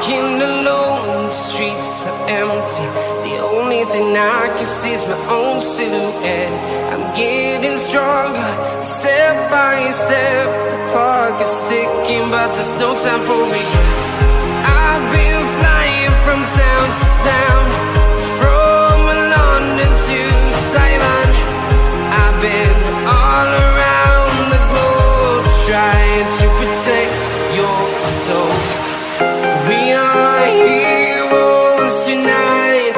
walking alone, the streets are empty. The only thing I can see is my own silhouette. I'm getting stronger, step by step. The clock is ticking, but there's no time for regrets. I've been flying from town to town, from London to Taiwan. I've been all around the globe, trying to protect your soul. We are heroes tonight.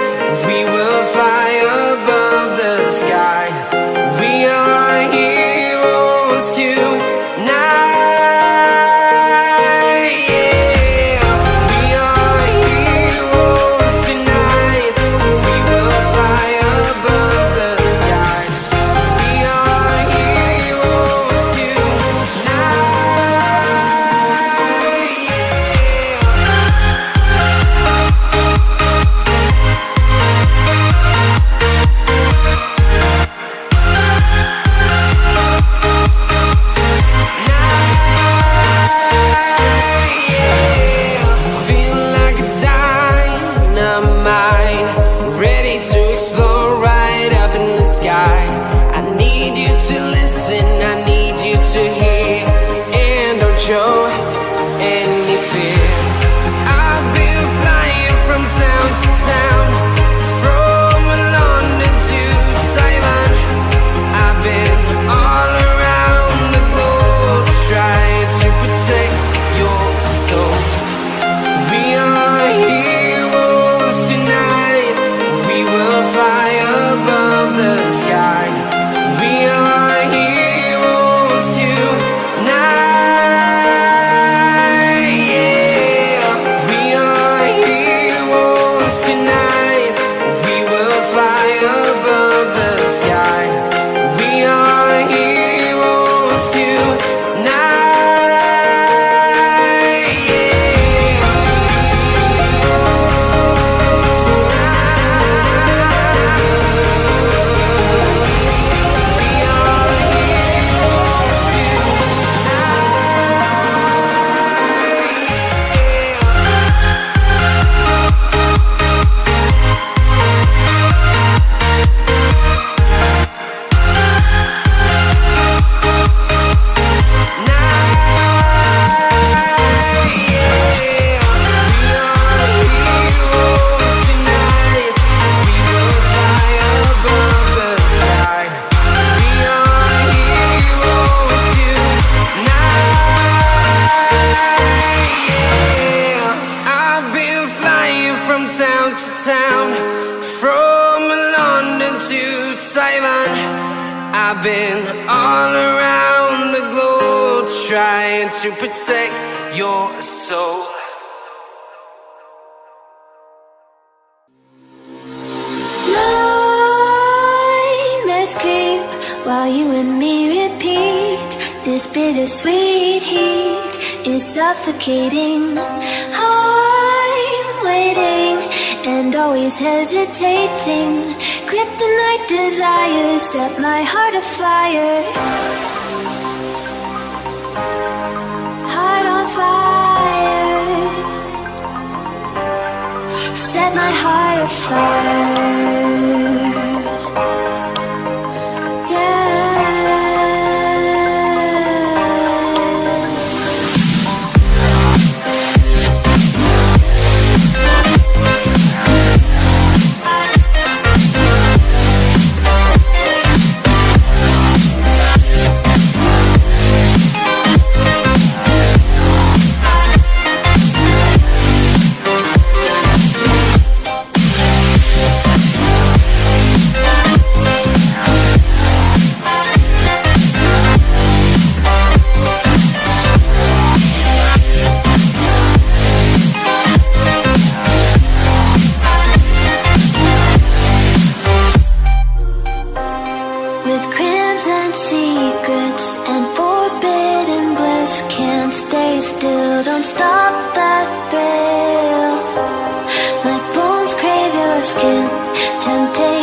We will fly above the sky. We are heroes tonight. Yeah. We are heroes tonight. We will fly above the sky. We are heroes tonight. I need you to listen, I need you to hear, and don't show any fear. I've been flying from town to town, from London to Taiwan. I've been all around the globe, trying to protect your soul. We are heroes tonight. We will fly above the sky. We are heroes tonight. Yeah. We are heroes tonight. We will fly above the sky. We are heroes tonight. Yeah. Town to town, from London to Taiwan. I've been all around the globe, trying to protect your soul. Nightmares creep while you and me repeat. This bittersweet heat is suffocating. I'm waiting and always hesitating. Kryptonite desires set my heart afire. Heart on fire. Set my heart afire. Don't stop that thrill. My bones crave your skin. Temptation